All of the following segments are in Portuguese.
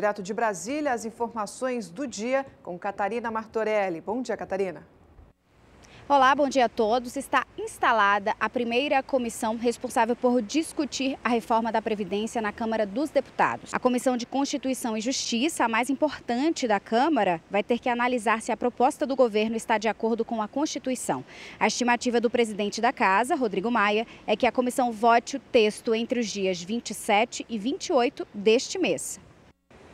Direto de Brasília, as informações do dia com Catarina Martorelli. Bom dia, Catarina. Olá, bom dia a todos. Está instalada a primeira comissão responsável por discutir a reforma da Previdência na Câmara dos Deputados. A Comissão de Constituição e Justiça, a mais importante da Câmara, vai ter que analisar se a proposta do governo está de acordo com a Constituição. A estimativa do presidente da Casa, Rodrigo Maia, é que a comissão vote o texto entre os dias 27 e 28 deste mês.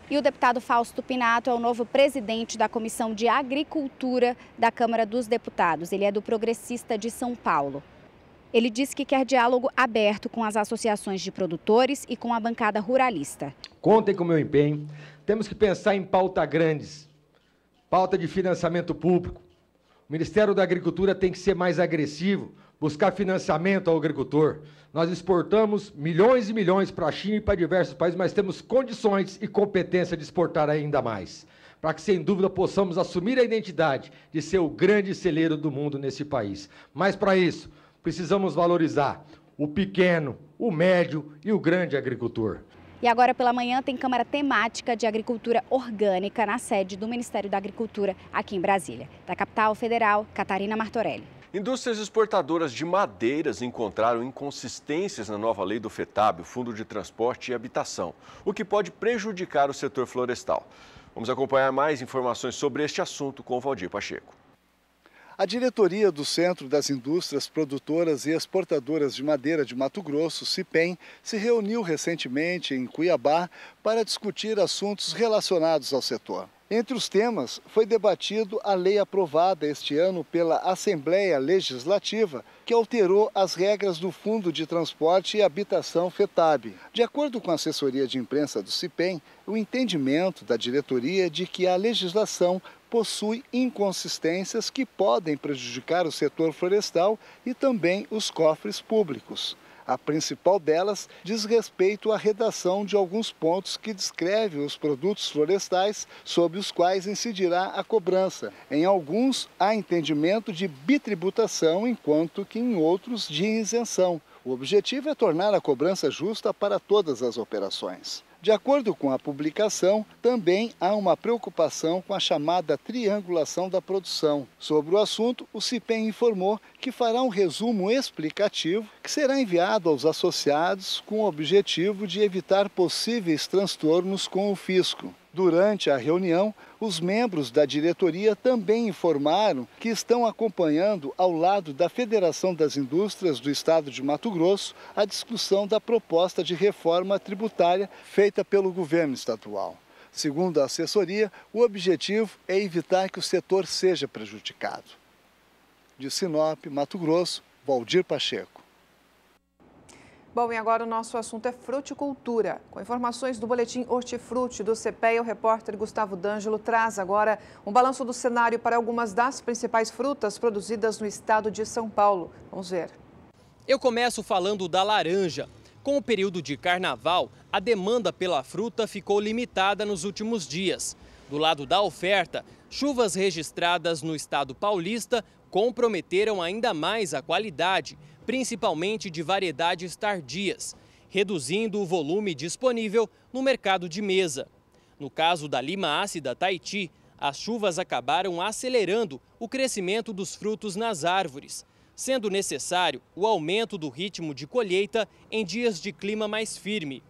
E o deputado Fausto Pinato é o novo presidente da Comissão de Agricultura da Câmara dos Deputados. Ele é do Progressista de São Paulo. Ele disse que quer diálogo aberto com as associações de produtores e com a bancada ruralista. Contem com o meu empenho. Temos que pensar em pautas grandes, pauta de financiamento público. O Ministério da Agricultura tem que ser mais agressivo, buscar financiamento ao agricultor. Nós exportamos milhões e milhões para a China e para diversos países, mas temos condições e competência de exportar ainda mais, para que, sem dúvida, possamos assumir a identidade de ser o grande celeiro do mundo nesse país. Mas, para isso, precisamos valorizar o pequeno, o médio e o grande agricultor. E agora pela manhã tem Câmara Temática de Agricultura Orgânica na sede do Ministério da Agricultura aqui em Brasília. Da capital federal, Catarina Martorelli. Indústrias exportadoras de madeiras encontraram inconsistências na nova lei do FETAB, o Fundo de Transporte e Habitação, o que pode prejudicar o setor florestal. Vamos acompanhar mais informações sobre este assunto com o Valdir Pacheco. A diretoria do Centro das Indústrias Produtoras e Exportadoras de Madeira de Mato Grosso, CIPEM, se reuniu recentemente em Cuiabá para discutir assuntos relacionados ao setor. Entre os temas, foi debatido a lei aprovada este ano pela Assembleia Legislativa, que alterou as regras do Fundo de Transporte e Habitação FETAB. De acordo com a assessoria de imprensa do CIPEM, o entendimento da diretoria é de que a legislação possui inconsistências que podem prejudicar o setor florestal e também os cofres públicos. A principal delas diz respeito à redação de alguns pontos que descrevem os produtos florestais sobre os quais incidirá a cobrança. Em alguns, há entendimento de bitributação, enquanto que em outros de isenção. O objetivo é tornar a cobrança justa para todas as operações. De acordo com a publicação, também há uma preocupação com a chamada triangulação da produção. Sobre o assunto, o CIPEM informou que fará um resumo explicativo que será enviado aos associados com o objetivo de evitar possíveis transtornos com o fisco. Durante a reunião, os membros da diretoria também informaram que estão acompanhando, ao lado da Federação das Indústrias do Estado de Mato Grosso, a discussão da proposta de reforma tributária feita pelo governo estadual. Segundo a assessoria, o objetivo é evitar que o setor seja prejudicado. De Sinop, Mato Grosso, Valdir Pacheco. Bom, e agora o nosso assunto é fruticultura. Com informações do boletim Hortifruti do CPEA, o repórter Gustavo D'Angelo traz agora um balanço do cenário para algumas das principais frutas produzidas no estado de São Paulo. Vamos ver. Eu começo falando da laranja. Com o período de carnaval, a demanda pela fruta ficou limitada nos últimos dias. Do lado da oferta, chuvas registradas no estado paulista comprometeram ainda mais a qualidade, principalmente de variedades tardias, reduzindo o volume disponível no mercado de mesa. No caso da lima ácida Tahiti, as chuvas acabaram acelerando o crescimento dos frutos nas árvores, sendo necessário o aumento do ritmo de colheita em dias de clima mais firme.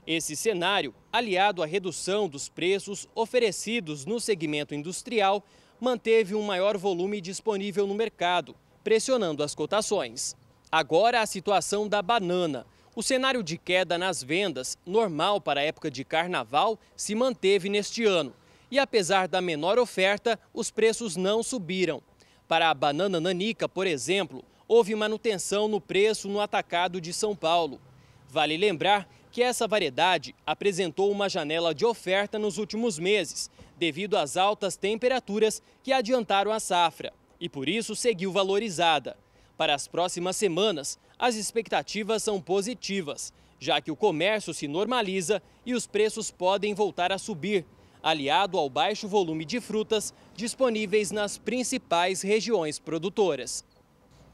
Esse cenário, aliado à redução dos preços oferecidos no segmento industrial, manteve um maior volume disponível no mercado, pressionando as cotações. Agora a situação da banana. O cenário de queda nas vendas, normal para a época de carnaval, se manteve neste ano. E apesar da menor oferta, os preços não subiram. Para a banana nanica, por exemplo, houve manutenção no preço no atacado de São Paulo. Vale lembrar que essa variedade apresentou uma janela de oferta nos últimos meses, devido às altas temperaturas que adiantaram a safra, e por isso seguiu valorizada. Para as próximas semanas, as expectativas são positivas, já que o comércio se normaliza e os preços podem voltar a subir, aliado ao baixo volume de frutas disponíveis nas principais regiões produtoras.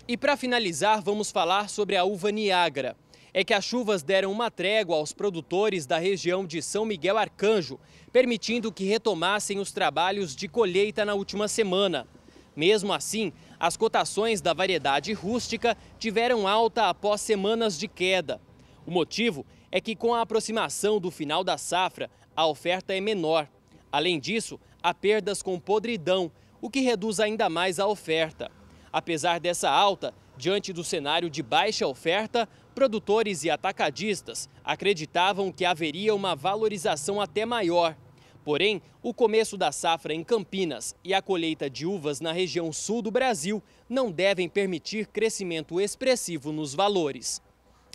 E para finalizar, vamos falar sobre a uva Niágara. é que as chuvas deram uma trégua aos produtores da região de São Miguel Arcanjo, permitindo que retomassem os trabalhos de colheita na última semana. Mesmo assim, as cotações da variedade rústica tiveram alta após semanas de queda. O motivo é que, com a aproximação do final da safra, a oferta é menor. Além disso, há perdas com podridão, o que reduz ainda mais a oferta. Apesar dessa alta, diante do cenário de baixa oferta, produtores e atacadistas acreditavam que haveria uma valorização até maior. Porém, o começo da safra em Campinas e a colheita de uvas na região sul do Brasil não devem permitir crescimento expressivo nos valores.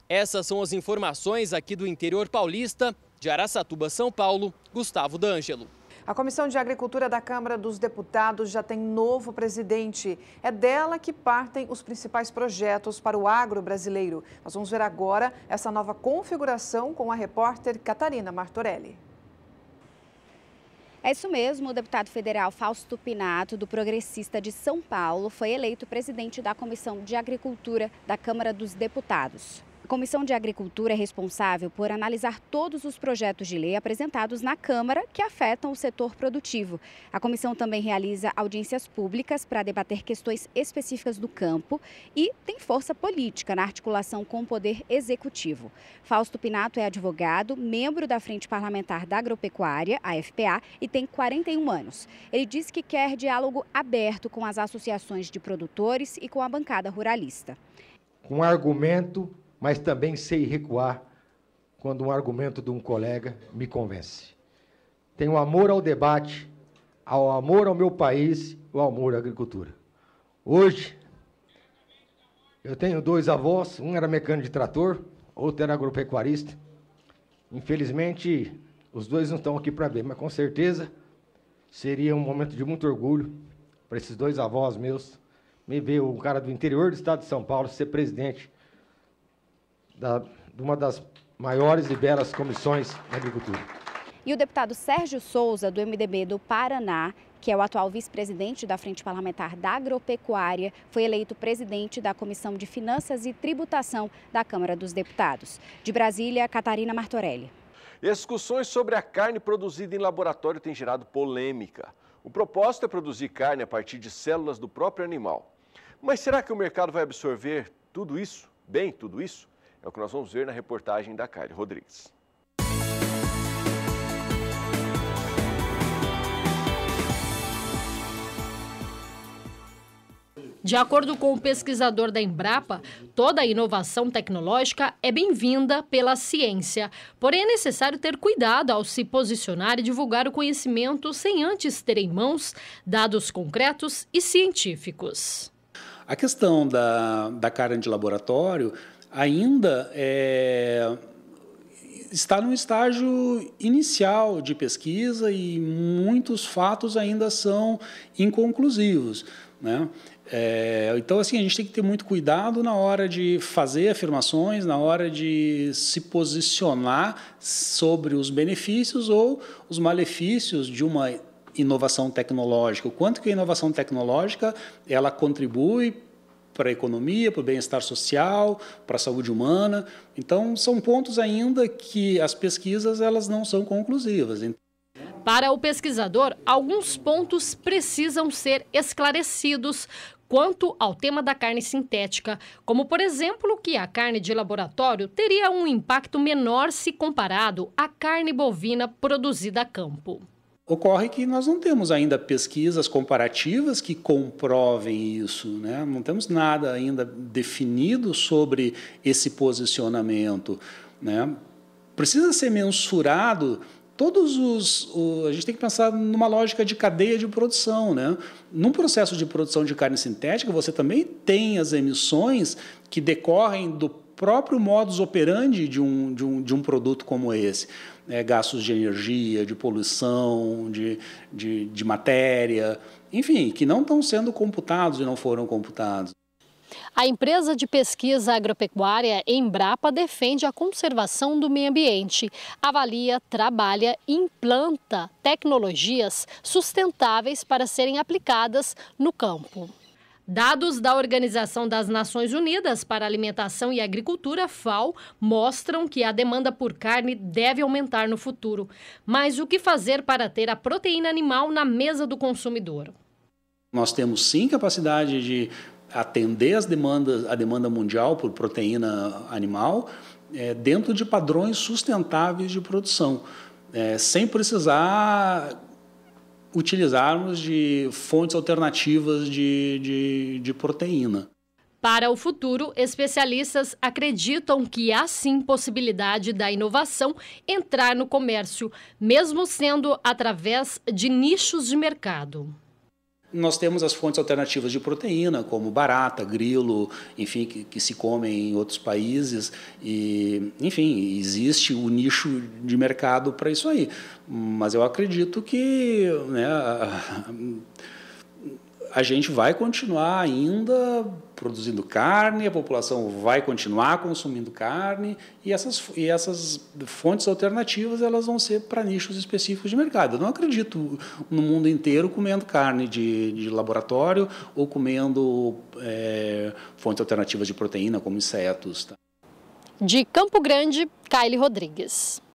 Essas são as informações aqui do interior paulista. De Araçatuba, São Paulo, Gustavo D'Angelo. A Comissão de Agricultura da Câmara dos Deputados já tem novo presidente. É dela que partem os principais projetos para o agro brasileiro. Nós vamos ver agora essa nova configuração com a repórter Catarina Martorelli. É isso mesmo, o deputado federal Fausto Pinato, do Progressista de São Paulo, foi eleito presidente da Comissão de Agricultura da Câmara dos Deputados. A Comissão de Agricultura é responsável por analisar todos os projetos de lei apresentados na Câmara que afetam o setor produtivo. A comissão também realiza audiências públicas para debater questões específicas do campo e tem força política na articulação com o Poder Executivo. Fausto Pinato é advogado, membro da Frente Parlamentar da Agropecuária, a FPA, e tem 41 anos. Ele diz que quer diálogo aberto com as associações de produtores e com a bancada ruralista. Com argumento, mas também sei recuar quando um argumento de um colega me convence. Tenho amor ao debate, ao amor ao meu país, ao amor à agricultura. Hoje, eu tenho 2 avós, um era mecânico de trator, outro era agropecuarista. Infelizmente, os 2 não estão aqui para ver, mas com certeza seria um momento de muito orgulho para esses 2 avós meus, me ver um cara do interior do estado de São Paulo ser presidente de uma das maiores e belas comissões da agricultura. E o deputado Sérgio Souza, do MDB do Paraná, que é o atual vice-presidente da Frente Parlamentar da Agropecuária, foi eleito presidente da Comissão de Finanças e Tributação da Câmara dos Deputados. De Brasília, Catarina Martorelli. Discussões sobre a carne produzida em laboratório têm gerado polêmica. O propósito é produzir carne a partir de células do próprio animal. Mas será que o mercado vai absorver tudo isso? Bem, tudo isso? É o que nós vamos ver na reportagem da Kylie Rodrigues. De acordo com o pesquisador da Embrapa, toda inovação tecnológica é bem-vinda pela ciência. Porém, é necessário ter cuidado ao se posicionar e divulgar o conhecimento sem antes ter em mãos dados concretos e científicos. A questão da carne de laboratório ainda está num estágio inicial de pesquisa e muitos fatos ainda são inconclusivos, né? Então, assim, a gente tem que ter muito cuidado na hora de fazer afirmações, na hora de se posicionar sobre os benefícios ou os malefícios de uma inovação tecnológica. O quanto que a inovação tecnológica ela contribui para a economia, para o bem-estar social, para a saúde humana. Então, são pontos ainda que as pesquisas elas não são conclusivas. Para o pesquisador, alguns pontos precisam ser esclarecidos quanto ao tema da carne sintética, como, por exemplo, que a carne de laboratório teria um impacto menor se comparado à carne bovina produzida a campo. Ocorre que nós não temos ainda pesquisas comparativas que comprovem isso, né? Não temos nada ainda definido sobre esse posicionamento, né? Precisa ser mensurado a gente tem que pensar numa lógica de cadeia de produção, né? Num processo de produção de carne sintética, você também tem as emissões que decorrem do próprio modus operandi de um produto como esse. Gastos de energia, de poluição, de matéria, enfim, que não estão sendo computados e não foram computados. A empresa de pesquisa agropecuária Embrapa defende a conservação do meio ambiente, avalia, trabalha e implanta tecnologias sustentáveis para serem aplicadas no campo. Dados da Organização das Nações Unidas para a Alimentação e Agricultura, FAO, mostram que a demanda por carne deve aumentar no futuro. Mas o que fazer para ter a proteína animal na mesa do consumidor? Nós temos sim capacidade de atender a demanda mundial por proteína animal dentro de padrões sustentáveis de produção, sem precisar utilizarmos de fontes alternativas de proteína. Para o futuro, especialistas acreditam que há sim possibilidade da inovação entrar no comércio, mesmo sendo através de nichos de mercado. Nós temos as fontes alternativas de proteína, como barata, grilo, enfim, que se comem em outros países. E, enfim, existe o nicho de mercado para isso aí. Mas eu acredito que, né, a gente vai continuar ainda produzindo carne, a população vai continuar consumindo carne e essas fontes alternativas elas vão ser para nichos específicos de mercado. Eu não acredito no mundo inteiro comendo carne de laboratório ou comendo fontes alternativas de proteína como insetos. Tá? De Campo Grande, Kaile Rodrigues.